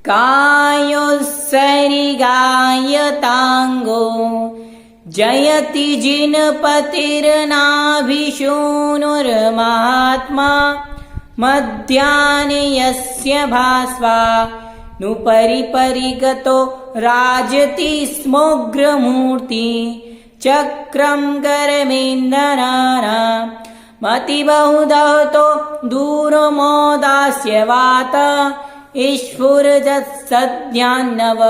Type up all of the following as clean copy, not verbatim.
कायोत्सर्गायताङ्गो जयति जिनपतिर्नाभिशूनुर्महात्मा मध्याह्ने यस्य भास्वा नु परिपरिगतो राजति स्मोग्रमूर्ति चक्रं करमेन्दनाना मतिबहुदहतो दूरमोदास्य वात ईश्वरजत्सद्यान्नव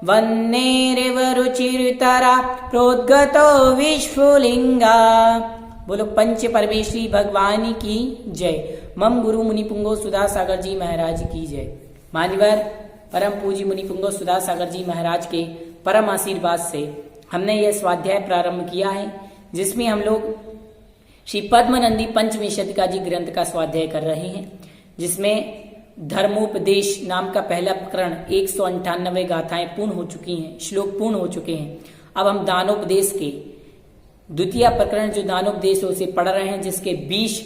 वन्नेरिव रुचिरतरा प्रोद्गतो विश्वलिंगा। बोलो पंच परमेश्वरी भगवान की जय। मम गुरु मुनि पुंगो सुधा सागर जी महाराज की जय। मान्यवर परम पूज्य मुनि पुंगो सुधा सागर जी महाराज के परम आशीर्वाद से हमने यह स्वाध्याय प्रारंभ किया है, जिसमें हम लोग श्री पद्मनंदी पंचविंशतिका जी ग्रंथ का स्वाध्याय कर रहे हैं, जिसमें धर्मोपदेश नाम का पहला प्रकरण 198 गाथाएं पूर्ण हो चुकी हैं, श्लोक पूर्ण हो चुके हैं। अब हम दानोपदेश के द्वितीय प्रकरण जो दानोपदेश उसे पढ़ रहे हैं, जिसके 20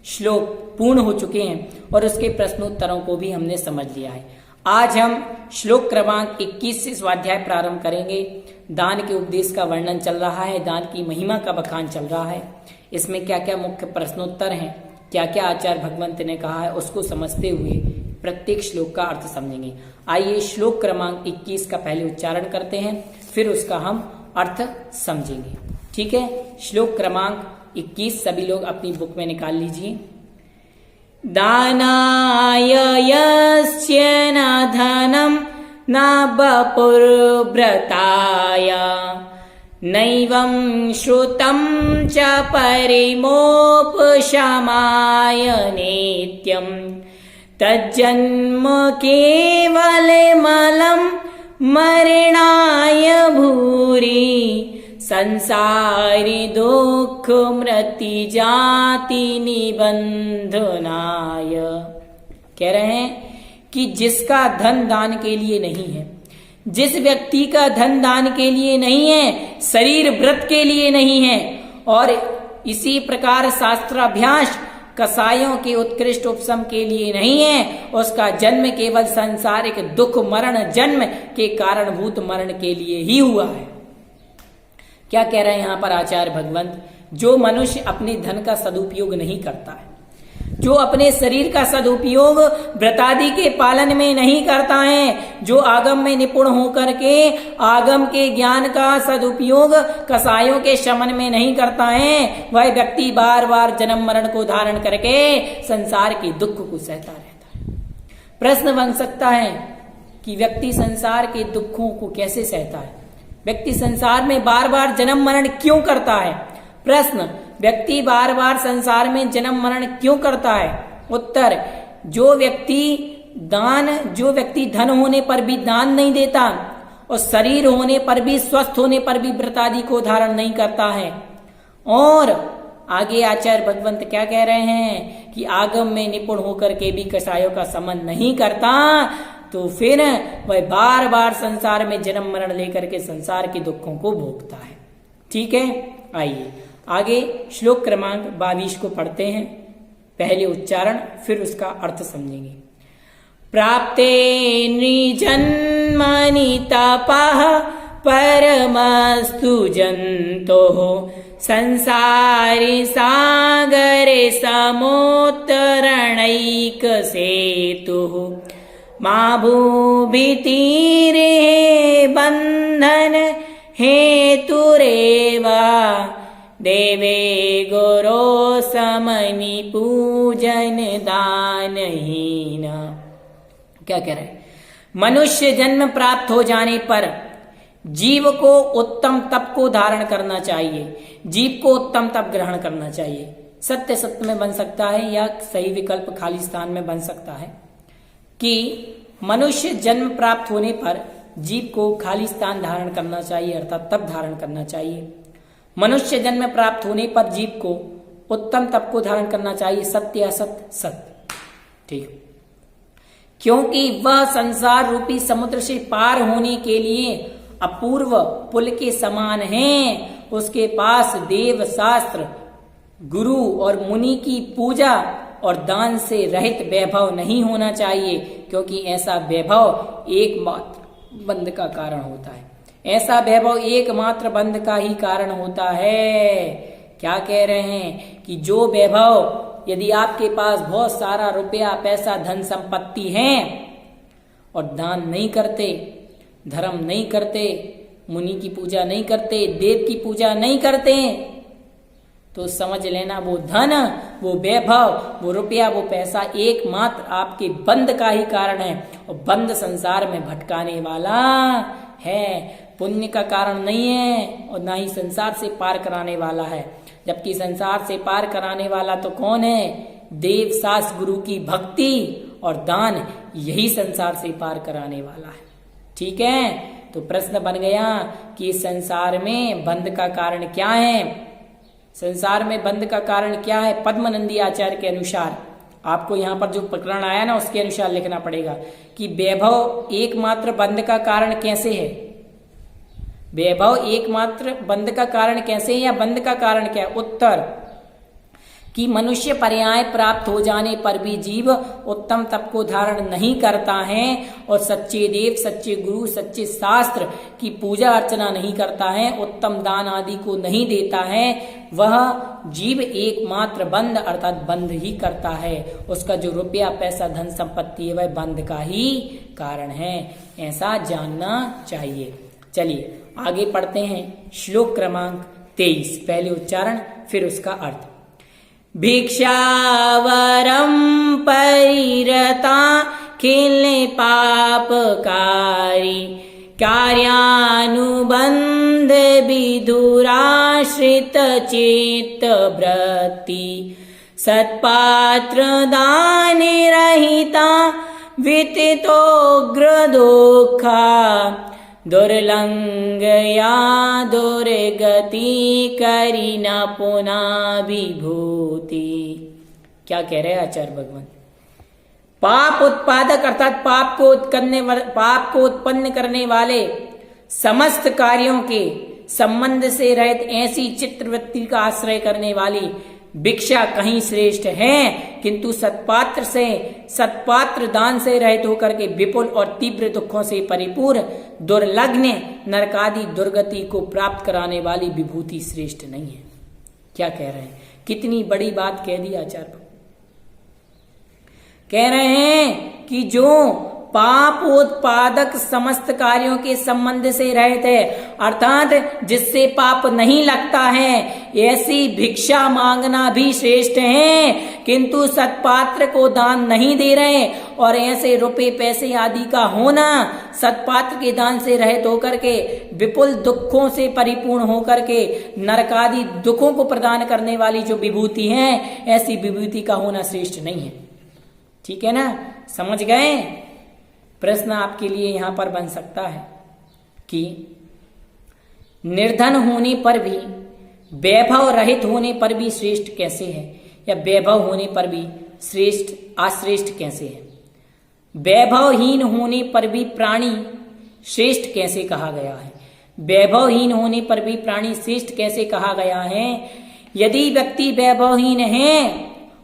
श्लोक पूर्ण हो चुके हैं और उसके प्रश्नोत्तरों को भी हमने समझ लिया है। आज हम श्लोक क्रमांक 21 से स्वाध्याय प्रारंभ करेंगे। दान के उपदेश का वर्णन चल रहा है, दान की महिमा का बखान चल रहा है। इसमें क्या क्या मुख्य प्रश्नोत्तर हैं, क्या क्या आचार्य भगवंत ने कहा है, उसको समझते हुए प्रत्येक श्लोक का अर्थ समझेंगे। आइए श्लोक क्रमांक 21 का पहले उच्चारण करते हैं, फिर उसका हम अर्थ समझेंगे। ठीक है, श्लोक क्रमांक 21 सभी लोग अपनी बुक में निकाल लीजिए। दानाय यस्य न धनं न वपुर्व्रताय नैवं श्रुतं च परिमोपशमाय नित्यं तज्जन्म केवलमलं मरणाय भूरि संसारी दुख मृत्यु जाति निबंधनाय। कह रहे हैं कि जिसका धन दान के लिए नहीं है, जिस व्यक्ति का धन दान के लिए नहीं है, शरीर व्रत के लिए नहीं है, और इसी प्रकार शास्त्राभ्यास कसायों के उत्कृष्ट उपशम के लिए नहीं है, उसका जन्म केवल सांसारिक दुख मरण जन्म के कारणभूत मरण के लिए ही हुआ है। क्या कह रहे हैं यहाँ पर आचार्य भगवंत? जो मनुष्य अपने धन का सदुपयोग नहीं करता है, जो अपने शरीर का सदुपयोग व्रतादि के पालन में नहीं करता है, जो आगम में निपुण होकर के आगम के ज्ञान का सदुपयोग कसायों के शमन में नहीं करता है, वह व्यक्ति बार बार जन्म मरण को धारण करके संसार के दुख को सहता रहता है। प्रश्न बन सकता है कि व्यक्ति संसार के दुखों को कैसे सहता है? व्यक्ति संसार में बार बार जन्म मरण क्यों करता है? प्रश्न, व्यक्ति बार बार संसार में जन्म मरण क्यों करता है? उत्तर, जो व्यक्ति धन होने पर भी दान नहीं देता और शरीर होने पर भी, स्वस्थ होने पर भी व्रतादि को धारण नहीं करता है। और आगे आचार्य भगवंत क्या कह रहे हैं कि आगम में निपुण होकर के भी कसायों का समन नहीं करता, तो फिर वह बार बार संसार में जन्म मरण लेकर के संसार के दुखों को भोगता है। ठीक है, आइए आगे श्लोक क्रमांक 22 को पढ़ते हैं। पहले उच्चारण फिर उसका अर्थ समझेंगे। प्राप्ते नृजन्मनि तपः परमस्तु जन्तोः संसारि सागरे समुत्तरणैकसेतुः मा भूभितीरे बन्धन हेतुरेव देवे गुरो समनि पूजन दानहीन। क्या कह रहे हैं? मनुष्य जन्म प्राप्त हो जाने पर जीव को उत्तम तप को धारण करना चाहिए, जीव को उत्तम तप ग्रहण करना चाहिए। सत्य सत्य में बन सकता है या सही विकल्प खाली स्थान में बन सकता है कि मनुष्य जन्म प्राप्त होने पर जीव को खाली स्थान धारण करना चाहिए, अर्थात तप धारण करना चाहिए। मनुष्य जन्म प्राप्त होने पर जीव को उत्तम तप को धारण करना चाहिए, सत्य असत्य सत्य। ठीक, क्योंकि वह संसार रूपी समुद्र से पार होने के लिए अपूर्व पुल के समान है। उसके पास देव शास्त्र, गुरु और मुनि की पूजा और दान से रहित वैभव नहीं होना चाहिए, क्योंकि ऐसा वैभव एकमात्र बंध का कारण होता है। ऐसा वैभव एकमात्र बंध का ही कारण होता है। क्या कह रहे हैं कि जो वैभव, यदि आपके पास बहुत सारा रुपया, पैसा, धन संपत्ति है और दान नहीं करते, धर्म नहीं करते, मुनि की पूजा नहीं करते, देव की पूजा नहीं करते, तो समझ लेना वो धन, वो वैभव, वो रुपया, वो पैसा एकमात्र आपके बंध का ही कारण है। और बंध संसार में भटकाने वाला है, पुण्य का कारण नहीं है और ना ही संसार से पार कराने वाला है। जबकि संसार से पार कराने वाला तो कौन है? देव, शास्त्र, गुरु की भक्ति और दान, यही संसार से पार कराने वाला है। ठीक है, तो प्रश्न बन गया कि संसार में बंध का कारण क्या है? संसार में बंध का कारण क्या है? पद्मनंदी आचार्य के अनुसार, आपको यहाँ पर जो प्रकरण आया ना उसके अनुसार लिखना पड़ेगा कि वैभव एकमात्र बंध का कारण कैसे है। वैभव एकमात्र बंध का कारण कैसे है या बंध का कारण क्या है? उत्तर कि मनुष्य पर्याय प्राप्त हो जाने पर भी जीव उत्तम तप को धारण नहीं करता है और सच्चे देव, सच्चे गुरु, सच्चे शास्त्र की पूजा अर्चना नहीं करता है, उत्तम दान आदि को नहीं देता है, वह जीव एकमात्र बंध अर्थात बंध ही करता है। उसका जो रुपया, पैसा, धन संपत्ति है वह बंध का ही कारण है। ऐसा जानना चाहिए। चलिए आगे पढ़ते हैं। श्लोक क्रमांक 23, पहले उच्चारण फिर उसका अर्थ। भिक्षावरम परिरता खिलने पापकारी कार्यानुबंध विधुराश्रित चित्त वृत्ति सत्पात्र दाने रहिता वितितोग्र दुखा दुर्लंघया दुर्गति करी न पुनः विभूति। क्या कह रहे हैं आचार्य भगवान? पाप उत्पादक अर्थात पाप को उत्पन्न करने वाले समस्त कार्यों के संबंध से रहित ऐसी चित्तवृत्ति का आश्रय करने वाली भिक्षा कहीं श्रेष्ठ है, किंतु सत्पात्र दान से रहित होकर के विपुल और तीव्र दुखों से परिपूर्ण दुर्लग्न नरकादि दुर्गति को प्राप्त कराने वाली विभूति श्रेष्ठ नहीं है। क्या कह रहे हैं? कितनी बड़ी बात कह दी आचार्य। कह रहे हैं कि जो पाप उत्पादक समस्त कार्यों के संबंध से रहित है, अर्थात जिससे पाप नहीं लगता है, ऐसी भिक्षा मांगना भी श्रेष्ठ है, किंतु सत्पात्र को दान नहीं दे रहे और ऐसे रुपए पैसे आदि का होना, सत्पात्र के दान से रहित होकर के विपुल दुखों से परिपूर्ण होकर के नरकादि दुखों को प्रदान करने वाली जो विभूति है, ऐसी विभूति का होना श्रेष्ठ नहीं है। ठीक है ना, समझ गए? प्रश्न आपके लिए यहां पर बन सकता है कि निर्धन होने पर भी, वैभव रहित होने पर भी श्रेष्ठ कैसे है, या वैभव होने पर भी श्रेष्ठ अश्रेष्ठ कैसे है? वैभवहीन होने पर भी प्राणी श्रेष्ठ कैसे कहा गया है? वैभवहीन होने पर भी प्राणी श्रेष्ठ कैसे कहा गया है? यदि व्यक्ति वैभवहीन है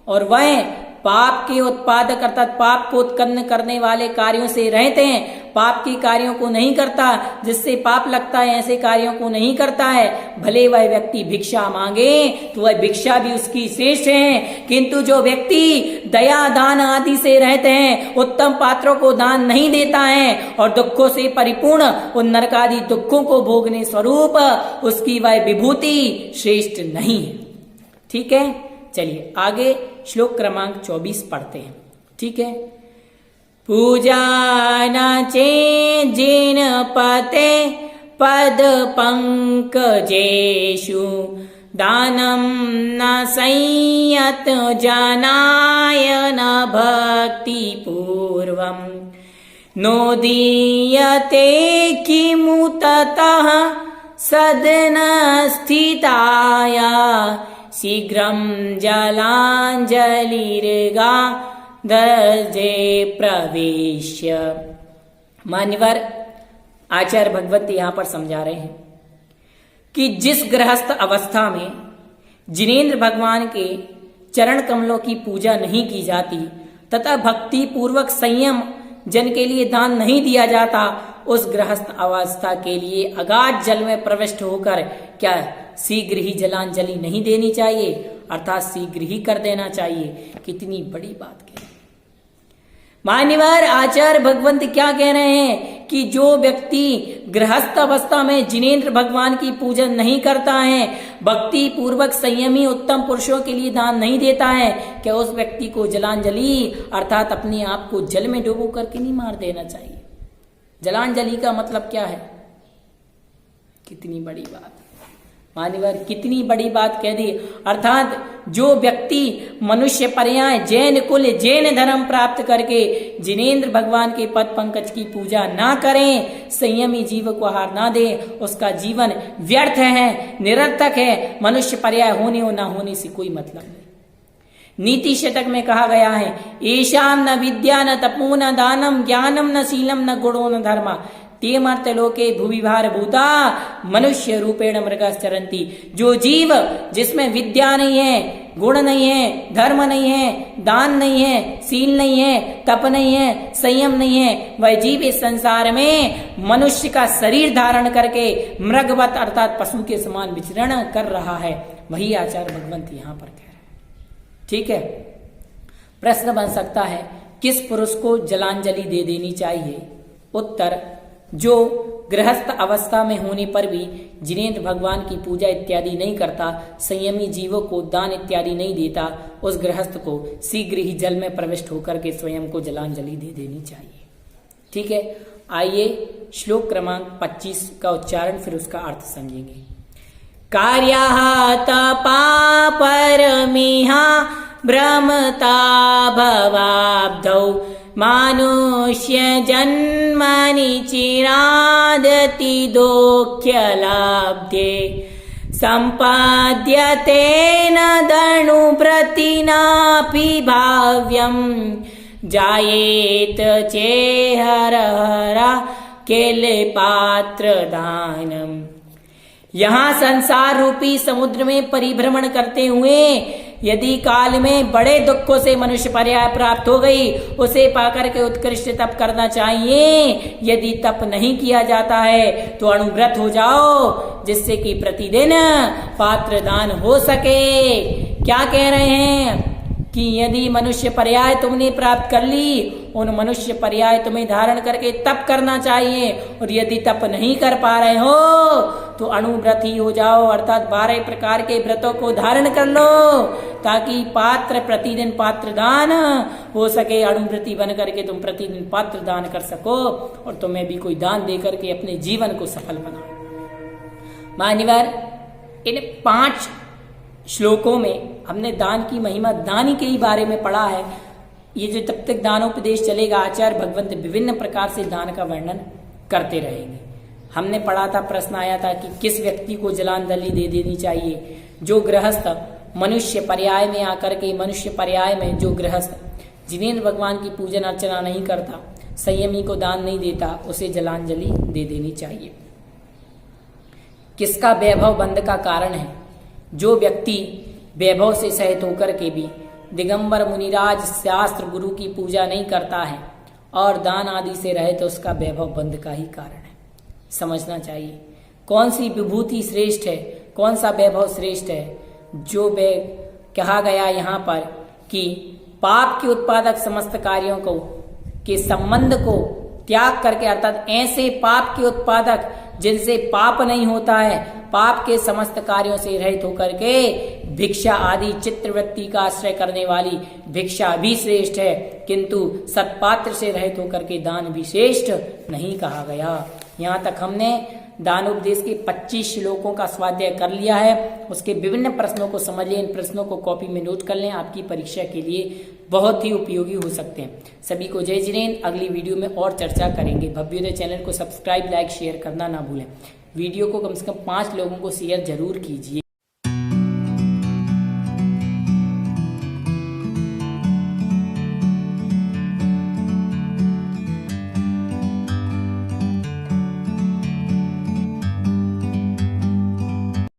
और वह पाप के उत्पादक अर्थात पाप को उत्पन्न करने वाले कार्यों से रहते हैं, पाप के कार्यों को नहीं करता, जिससे पाप लगता है ऐसे कार्यों को नहीं करता है, भले वह व्यक्ति भिक्षा मांगे तो वह भिक्षा भी उसकी श्रेष्ठ है, किंतु जो व्यक्ति दया दान आदि से रहते हैं, उत्तम पात्रों को दान नहीं देता है और दुखों से परिपूर्ण उन नरकादि दुखों को भोगने स्वरूप उसकी वह विभूति श्रेष्ठ नहीं है। ठीक है, चलिए आगे श्लोक क्रमांक 24 पढ़ते हैं। ठीक है। पूजा न चे जिन पते पद पंकजेषु दानम न संयत जनाय न भक्ति पूर्वम नोदीयते किमुततः सदन स्थिताया शीघ्रं जलांजलिर्गा दजे प्रवेश्य। मान्यवर आचार्य भगवत यहां पर समझा रहे हैं कि जिस गृहस्थ अवस्था में जिनेंद्र भगवान के चरण कमलों की पूजा नहीं की जाती तथा भक्ति पूर्वक संयम जन के लिए दान नहीं दिया जाता, उस गृहस्थ अवस्था के लिए अगाध जल में प्रविष्ट होकर क्या शीघ्र ही जलांजलि नहीं देनी चाहिए, अर्थात शीघ्र ही कर देना चाहिए। कितनी बड़ी बात कह, मान्यवर आचार्य भगवंत क्या कह रहे हैं कि जो व्यक्ति गृहस्थ अवस्था में जिनेंद्र भगवान की पूजन नहीं करता है, भक्ति पूर्वक संयमी उत्तम पुरुषों के लिए दान नहीं देता है, क्या उस व्यक्ति को जलांजलि अर्थात अपने आप को जल में डुबो करके नहीं मार देना चाहिए। जलांजलि का मतलब क्या है? कितनी बड़ी बात मान्यवर, कितनी बड़ी बात कह दी। अर्थात जो व्यक्ति मनुष्य पर्याय जैन कुल जैन धर्म प्राप्त करके जिनेंद्र भगवान के पद पंकज की पूजा ना करें, संयमी जीव को आहार ना दे, उसका जीवन व्यर्थ है, निरर्थक है। मनुष्य पर्याय होने और ना होने से कोई मतलब नहीं। नीति शतक में कहा गया है, ईशान न विद्या न तपो न दानम ज्ञानम न शीलम न गुणो न धर्मा ते मर्त लोके भूविभार भूता मनुष्य रूपेण मृगश्चरन्ति। जो जीव जिसमें विद्या नहीं है, गुण नहीं है, धर्म नहीं है, दान नहीं है, शील नहीं है, तप नहीं है, संयम नहीं है, वह जीव इस संसार में मनुष्य का शरीर धारण करके मृगवत अर्थात पशु के समान विचरण कर रहा है। वही आचार्य भगवंत यहाँ पर कह रहे हैं। ठीक है, प्रश्न बन सकता है किस पुरुष को जलांजलि दे देनी चाहिए? उत्तर, जो गृहस्थ अवस्था में होने पर भी जिनेंद्र भगवान की पूजा इत्यादि नहीं करता, संयमी जीवों को दान इत्यादि नहीं देता, उस गृहस्थ को शीघ्र ही जल में प्रविष्ट होकर के स्वयं को जलांजलि दे देनी चाहिए। ठीक है, आइए श्लोक क्रमांक 25 का उच्चारण फिर उसका अर्थ समझेंगे। कार्याः तपा परमिहा भ्रमता भवाब्धौ मानुष्य जन्मनि चिरादति दोख्यलाब्धे सम्पाद्यते न दणुव्रतिनापि भाव्यं जायेत चेहरहरा केलपात्र दानम। यहाँ संसार रूपी समुद्र में परिभ्रमण करते हुए यदि काल में बड़े दुखों से मनुष्य पर्याय प्राप्त हो गई, उसे पाकर के उत्कृष्ट तप करना चाहिए। यदि तप नहीं किया जाता है तो अणुव्रत हो जाओ, जिससे कि प्रतिदिन पात्र दान हो सके। क्या कह रहे हैं कि यदि मनुष्य पर्याय तुमने प्राप्त कर ली, उन मनुष्य पर्याय तुम्हें धारण करके तप करना चाहिए, और यदि तप नहीं कर पा रहे हो तो अणुव्रत ही हो जाओ, अर्थात 12 प्रकार के व्रतों को धारण कर लो, ताकि पात्र प्रतिदिन पात्र दान हो सके। अणुव्रती बन करके तुम प्रतिदिन पात्र दान कर सको और तुम्हें भी कोई दान दे करके अपने जीवन को सफल बनाओ। मान्यवर, इन 5 श्लोकों में हमने दान की महिमा, दान के ही बारे में पढ़ा है। ये जो तब तक दानोपदेश चलेगा, आचार्य भगवंत विभिन्न प्रकार से दान का वर्णन करते रहेंगे। हमने पढ़ा था, प्रश्न आया था कि किस व्यक्ति को जलांजलि दे देनी चाहिए? जो गृहस्थ मनुष्य पर्याय में आकर के, मनुष्य पर्याय में जो गृहस्थ जिनेंद्र भगवान की पूजन अर्चना नहीं करता, संयमी को दान नहीं देता, उसे जलांजलि दे देनी चाहिए। किसका वैभव बंध का कारण है? जो व्यक्ति वैभव से सहित होकर के भी दिगंबर मुनिराज शास्त्र गुरु की पूजा नहीं करता है और दान आदि से रहे, तो उसका वैभव बंध का ही कारण है। समझना चाहिए कौन सी विभूति श्रेष्ठ है, कौन सा वैभव श्रेष्ठ है। जो कहा गया यहाँ पर कि पाप के उत्पादक समस्त कार्यों को के संबंध को त्याग करके, अर्थात ऐसे पाप के उत्पादक जिनसे पाप नहीं होता है, पाप के समस्त कार्यों से रहित होकर के भिक्षा आदि चित्रवृत्ति का आश्रय करने वाली भिक्षा भी श्रेष्ठ है, किंतु सत्पात्र से रहित होकर के दान भी श्रेष्ठ नहीं कहा गया। यहाँ तक हमने दानोपदेश के 25 श्लोकों का स्वाध्याय कर लिया है। उसके विभिन्न प्रश्नों को समझ लें, इन प्रश्नों को कॉपी में नोट कर लें, आपकी परीक्षा के लिए बहुत ही उपयोगी हो सकते हैं। सभी को जय जिनेंद्र। अगली वीडियो में और चर्चा करेंगे। भव्योदय चैनल को सब्सक्राइब, लाइक, शेयर करना ना भूलें। वीडियो को कम से कम 5 लोगों को शेयर जरूर कीजिए।